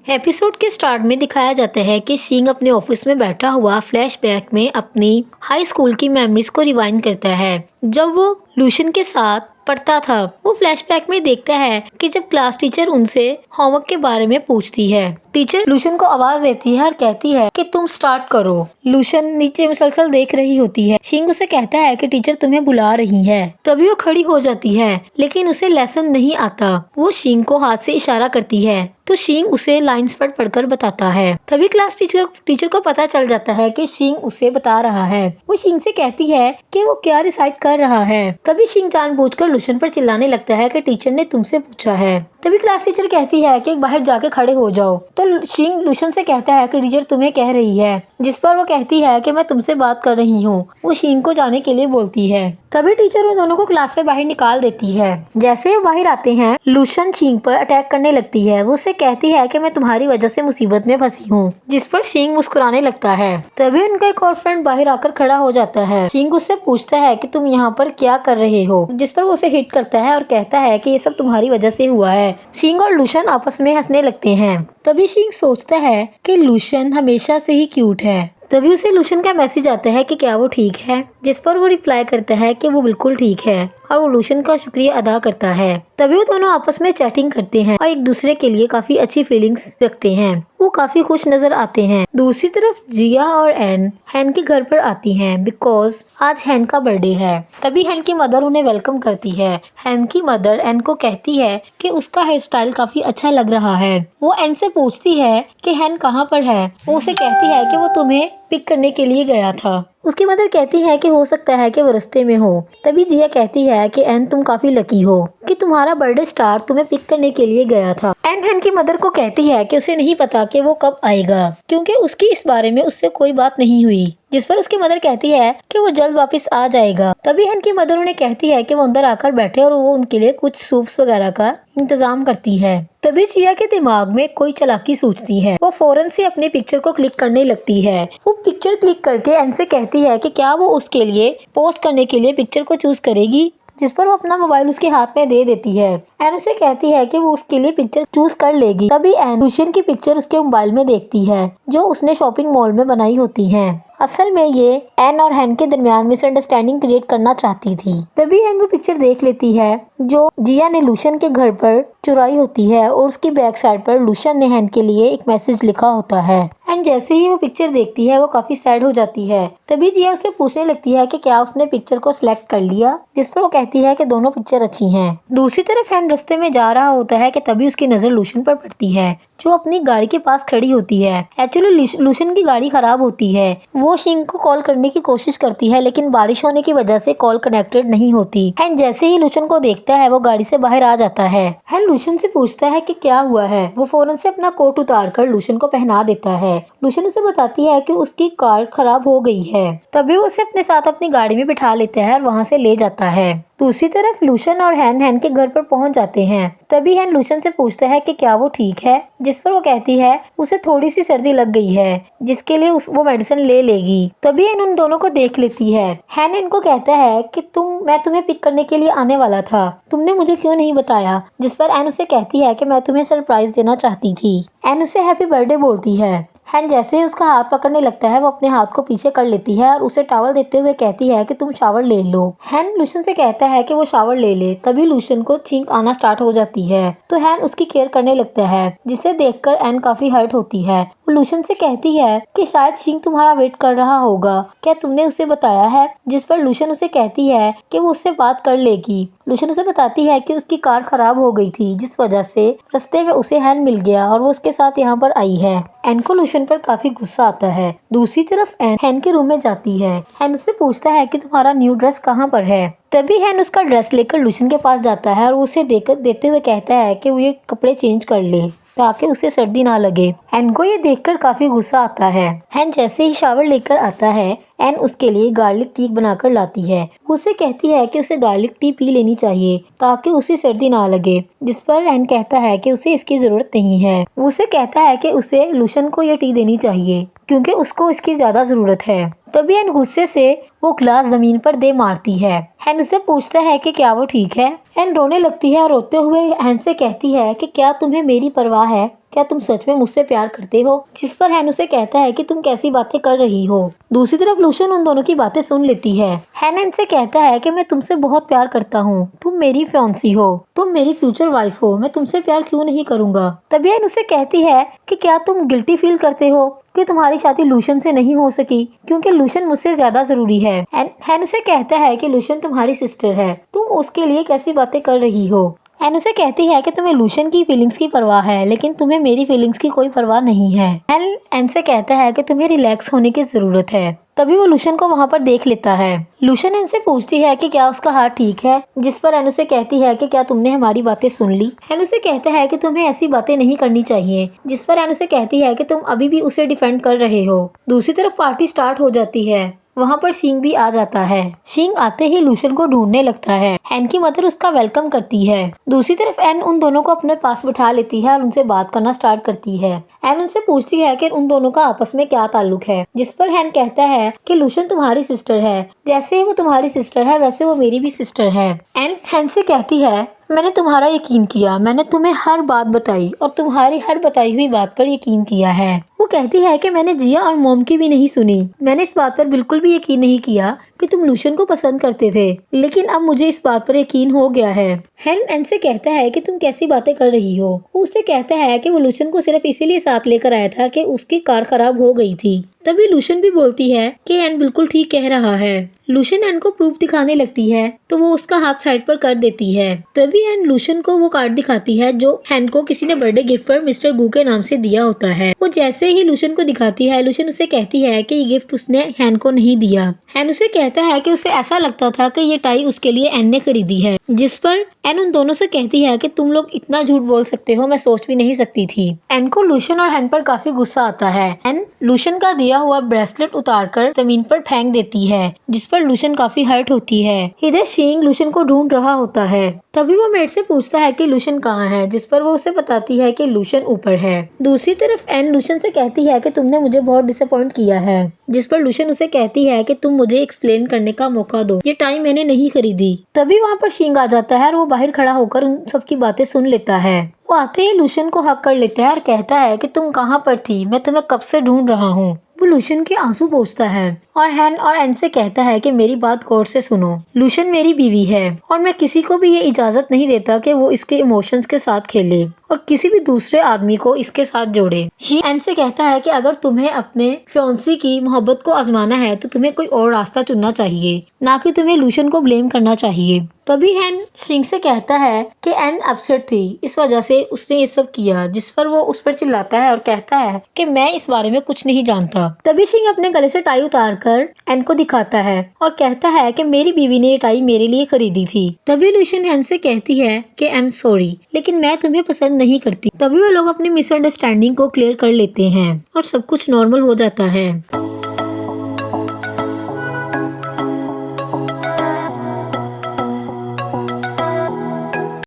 Episode के start में दिखाया जाता है कि शिंग अपने ऑफिस में बैठा हुआ फ्लैशबैक में अपनी हाई स्कूल की मेमोरीज को रिवाइंड करता है जब वो लूशन के साथ पढ़ता था। वो फ्लैशबैक में देखता है कि जब क्लास टीचर उनसे होमवर्क के बारे में पूछती है, टीचर लूशन को आवाज देती है और कहती है कि तुम स्टार्ट करो। लूशन नीचे मुसलसल देख रही होती है। शिंग उसे कहता है कि टीचर तुम्हें बुला रही है। तभी वो खड़ी हो जाती है, लेकिन उसे लेसन नहीं आता। वो शिंग को हाथ से इशारा करती है तो शिंग उसे लाइंस पढ़कर बताता है। तभी क्लास टीचर को पता चल जाता है कि शिंग उसे बता रहा है। वो शिंग से कहती है कि वो क्या रिसाइट कर रहा है। तभी शिंग जानबूझकर लूशन पर चिल्लाने लगता है कि टीचर ने तुमसे पूछा है। तभी क्लास टीचर कहती है कि बाहर जाके खड़े हो जाओ। तो शिंग लूशन से कहता है कि टीचर तुम्हें कह रही है, जिस पर वो कहती है कि मैं तुमसे बात कर रही हूँ। वो शिंग को जाने के लिए बोलती है। तभी टीचर वो दोनों को क्लास से बाहर निकाल देती है। जैसे वो बाहर आते हैं, लूशन शिंग पर अटैक करने लगती है। वो उसे कहती है कि मैं तुम्हारी वजह से मुसीबत में फंसी हूँ, जिस पर शिंग मुस्कुराने लगता है। तभी उनका एक और फ्रेंड बाहर आकर खड़ा हो जाता है। शिंग उससे पूछता है कि तुम यहाँ पर क्या कर रहे हो, जिस पर वो उसे हिट करता है और कहता है कि ये सब तुम्हारी वजह से हुआ है। शिंग और लूशन आपस में हंसने लगते हैं। तभी शिंग सोचता है कि लूशन हमेशा से ही क्यूट है। तभी उसे लूशन का मैसेज आता है कि क्या वो ठीक है, जिस पर वो रिप्लाई करता है कि वो बिल्कुल ठीक है और वो लूशन का शुक्रिया अदा करता है। तभी वो दोनों आपस में चैटिंग करते हैं और एक दूसरे के लिए काफी अच्छी फीलिंग्स रखते हैं। वो काफी खुश नजर आते हैं। दूसरी तरफ जिया और एन हैन के घर पर आती हैं बिकॉज आज हैन का बर्थडे है। तभी हैन की मदर उन्हें वेलकम करती है। हैन की मदर एन को कहती है कि उसका हेयर स्टाइल काफी अच्छा लग रहा है। वो एन से पूछती है कि हैन कहाँ पर है। वो उसे कहती है कि वो तुम्हें पिक करने के लिए गया था। उसकी मदर कहती है कि हो सकता है कि वो रास्ते में हो। तभी जिया कहती है कि एन तुम काफी लकी हो कि तुम्हारा बर्थडे स्टार तुम्हें पिक करने के लिए गया था। एन हैन की मदर को कहती है कि उसे नहीं पता कि वो कब आएगा, क्योंकि उसकी इस बारे में उससे कोई बात नहीं हुई। जिस पर उसकी मदर कहती है कि वो जल्द वापस आ जाएगा। तभी हैन की मदर उन्हें कहती है कि वो अंदर आकर बैठे और वो उनके लिए कुछ सूप्स वगैरह का इंतजाम करती है। तभी जिया के दिमाग में कोई चालाकी सूझती है। वो फौरन से अपने पिक्चर को क्लिक करने लगती है। वो पिक्चर क्लिक करके एन से कहती है कि क्या वो उसके लिए पोस्ट करने के लिए पिक्चर को चूज करेगी, जिस पर वो अपना मोबाइल उसके हाथ में दे देती है। एन उसे कहती है कि वो उसके लिए पिक्चर चूज कर लेगी। तभी एन लूशन की पिक्चर उसके मोबाइल में देखती है जो उसने शॉपिंग मॉल में बनाई होती है। असल में ये एन और हैन के दरमियान मिसअंडरस्टैंडिंग क्रिएट करना चाहती थी। तभी एन वो पिक्चर देख लेती है जो जिया ने लूशन के घर पर चुराई होती है और उसकी बैक साइड पर लूशन ने हैन के लिए एक मैसेज लिखा होता है। एन जैसे ही वो पिक्चर देखती है वो काफी सैड हो जाती है। तभी जिया उससे पूछने लगती है कि क्या उसने पिक्चर को सिलेक्ट कर लिया, जिस पर वो कहती है कि दोनों पिक्चर अच्छी हैं। दूसरी तरफ हैन रास्ते में जा रहा होता है कि तभी उसकी नजर लूशन पर पड़ती है जो अपनी गाड़ी के पास खड़ी होती है। एक्चुअली लूशन की गाड़ी खराब होती है। वो शिंग को कॉल करने की कोशिश करती है, लेकिन बारिश होने की वजह से कॉल कनेक्टेड नहीं होती। हैन जैसे ही लूशन को देखता है वो गाड़ी से बाहर आ जाता है। हैन लूशन से पूछता है कि क्या हुआ है। वो फौरन से अपना कोट उतार कर लूशन को पहना देता है। लूशन उसे बताती है कि उसकी कार खराब हो गई है। तभी वो उसे अपने साथ अपनी गाड़ी में बिठा लेता है और वहाँ से ले जाता है। दूसरी तरफ लूशन और हैन के घर पर पहुंच जाते हैं। तभी हैन लूशन से पूछता है कि क्या वो ठीक है, जिस पर वो कहती है उसे थोड़ी सी सर्दी लग गई है, जिसके लिए वो मेडिसिन ले लेगी। तभी हैन उन दोनों को देख लेती है। हैन इनको कहता है कि मैं तुम्हें पिक करने के लिए आने वाला था, तुमने मुझे क्यों नहीं बताया। जिस पर एन उसे कहती है कि मैं तुम्हें सरप्राइज देना चाहती थी। एन उसे हैप्पी बर्थडे बोलती है। हैन जैसे ही उसका हाथ पकड़ने लगता है वो अपने हाथ को पीछे कर लेती है और उसे टॉवल देते हुए कहती है कि तुम शावर ले लो। हैन लूशन से कहता है कि वो शावर ले ले। तभी लूशन को छींक आना स्टार्ट हो जाती है तो हैन उसकी केयर करने लगता है, जिसे देखकर एन काफी हर्ट होती है। वो लूशन से कहती है कि शायद छींक तुम्हारा वेट कर रहा होगा, क्या तुमने उसे बताया है। जिस पर लूशन उसे कहती है कि वो उससे बात कर लेगी। लूशन उसे बताती है कि उसकी कार खराब हो गई थी, जिस वजह से रास्ते में उसे हैन मिल गया और वो उसके साथ यहाँ पर आई है। एन को लूशन पर काफी गुस्सा आता है। दूसरी तरफ एन हैन के रूम में जाती है। हैन उससे पूछता है कि तुम्हारा न्यू ड्रेस कहाँ पर है। तभी हैन उसका ड्रेस लेकर लूशन के पास जाता है और उसे देते हुए कहता है कि वो ये कपड़े चेंज कर ले ताकि उसे सर्दी ना लगे। हैन को ये देखकर काफी गुस्सा आता है। हैन जैसे ही शावर लेकर आता है एन उसके लिए गार्लिक टी बनाकर लाती है। उसे कहती है कि उसे गार्लिक टी पी लेनी चाहिए ताकि उसे सर्दी ना लगे। जिस पर एन कहता है कि उसे इसकी जरूरत नहीं है। उसे कहता है कि उसे लूशन को ये टी देनी चाहिए क्योंकि उसको इसकी ज्यादा जरूरत है। तभी एन गुस्से से वो ग्लास जमीन पर दे मारती है। हैन उससे पूछता है कि क्या वो ठीक है। एन रोने लगती है और रोते हुए हैन से कहती है कि क्या तुम्हें मेरी परवाह है। क्या तुम सच में मुझसे प्यार करते हो? जिस पर हैन उसे कहता है कि तुम कैसी बातें कर रही हो। दूसरी तरफ लूशन उन दोनों की बातें सुन लेती है। हैन इनसे कहता है कि मैं तुमसे बहुत प्यार करता हूँ, तुम मेरी फियांसी हो, तुम मेरी फ्यूचर वाइफ हो, मैं तुमसे प्यार क्यों नहीं करूँगा। तभी हैन उसे कहती है कि क्या तुम गिल्टी फील करते हो कि तुम्हारी शादी लूशन से नहीं हो सकी क्योंकि लूशन मुझसे ज्यादा जरूरी है। हैन उसे कहता है कि लूशन तुम्हारी सिस्टर है, तुम उसके लिए कैसी बातें कर रही हो। हैन उसे कहती है कि तुम्हें लूशन की फीलिंग्स की परवाह है लेकिन तुम्हें मेरी फीलिंग्स की कोई परवाह नहीं है। हैन से कहता है कि तुम्हें रिलैक्स होने की जरूरत है। तभी वो लूशन को वहाँ पर देख लेता है। लूशन हैन से पूछती है कि क्या उसका हार्ट ठीक है, जिस पर हैन उसे कहती है कि क्या तुमने हमारी बातें सुन ली। हैन उसे कहता है कि तुम्हें ऐसी बातें नहीं करनी चाहिए, जिस पर हैन उसे कहती है कि तुम अभी भी उसे डिफेंड कर रहे हो। दूसरी तरफ पार्टी स्टार्ट हो जाती है। वहाँ पर शिंग भी आ जाता है। शिंग आते ही लूशन को ढूंढने लगता है। हैन की मदर उसका वेलकम करती है। दूसरी तरफ हैन उन दोनों को अपने पास बिठा लेती है और उनसे बात करना स्टार्ट करती है। हैन उनसे पूछती है कि उन दोनों का आपस में क्या ताल्लुक है, जिस पर हैन कहता है कि लूशन तुम्हारी सिस्टर है, जैसे वो तुम्हारी सिस्टर है वैसे वो मेरी भी सिस्टर है। हैन से कहती है मैंने तुम्हारा यकीन किया, मैंने तुम्हें हर बात बताई और तुम्हारी हर बताई हुई बात पर यकीन किया है। वो कहती है कि मैंने जिया और मॉम की भी नहीं सुनी, मैंने इस बात पर बिल्कुल भी यकीन नहीं किया कि तुम लूशन को पसंद करते थे, लेकिन अब मुझे इस बात पर यकीन हो गया है। हैन से कहता है कि तुम कैसी बातें कर रही हो। वो उससे कहता है कि वो लूशन को सिर्फ इसीलिए साथ लेकर आया था कि उसकी कार खराब हो गई थी। तभी लूशन भी बोलती है कि हैन बिल्कुल ठीक कह रहा है। लूशन हैन को प्रूफ दिखाने लगती है तो वो उसका हाथ साइड पर कर देती है। तभी हैन लूशन को वो कार्ड दिखाती है जो हैन को किसी ने बर्थडे गिफ्ट पर मिस्टर गू के नाम से दिया होता है। वो जैसे ही लूशन को दिखाती है, लूशन उसे कहती है कि ये गिफ्ट उसने हैन को नहीं दिया। हैन उसे कहता है कि उसे ऐसा लगता था कि ये टाई उसके लिए हैन ने खरीदी है, जिस पर हैन उन दोनों से कहती है कि तुम लोग इतना झूठ बोल सकते हो, मैं सोच भी नहीं सकती थी। हैन को लूशन और हैन पर काफी गुस्सा आता है। हैन लूशन का दिया हुआ ब्रेसलेट उतारकर जमीन पर फेंक देती है, जिस पर लूशन काफी हर्ट होती है। इधर शिंग लूशन को ढूंढ रहा होता है। तभी वो मेड से पूछता है कि लूशन कहाँ है, जिस पर वो उसे बताती है कि लूशन ऊपर है। दूसरी तरफ हैन लूशन से कहती है कि तुमने मुझे बहुत डिसअपॉइंट किया है, जिस पर लूशन उसे कहती है कि तुम मुझे एक्सप्लेन करने का मौका दो, ये टाइम मैंने नहीं खरीदी। तभी वहाँ पर शिंग आ जाता है और वो बाहर खड़ा होकर उन सबकी बातें सुन लेता है। वो आते ही लूशन को हक कर लेता है और कहता है कि तुम कहाँ पर थी, मैं तुम्हें कब से ढूंढ रहा हूँ। वो लूशन के आंसू पोंछता है और हैन से कहता है कि मेरी बात गौर से सुनो, लूशन मेरी बीवी है और मैं किसी को भी ये इजाजत नहीं देता कि वो इसके इमोशंस के साथ खेले और किसी भी दूसरे आदमी को इसके साथ जोड़े। हैन से कहता है कि अगर तुम्हें अपने फियांसी की मोहब्बत को आजमाना है तो तुम्हें कोई और रास्ता चुनना चाहिए, ना कि तुम्हें लूशन को ब्लेम करना चाहिए। तभी हैन शिंग से कहता है कि हैन अपसेट थी, इस वजह से उसने ये सब किया, जिस पर वो उस पर चिल्लाता है और कहता है कि मैं इस बारे में कुछ नहीं जानता। तभी शिंग अपने गले से टाई उतारकर हैन को दिखाता है और कहता है कि मेरी बीवी ने ये टाई मेरे लिए खरीदी थी। तभी लूशन हैन से कहती है कि आई एम सॉरी, लेकिन मैं तुम्हें पसंद नहीं करती। तभी वो लोग अपनी मिसअंडरस्टैंडिंग को क्लियर कर लेते हैं और सब कुछ नॉर्मल हो जाता है।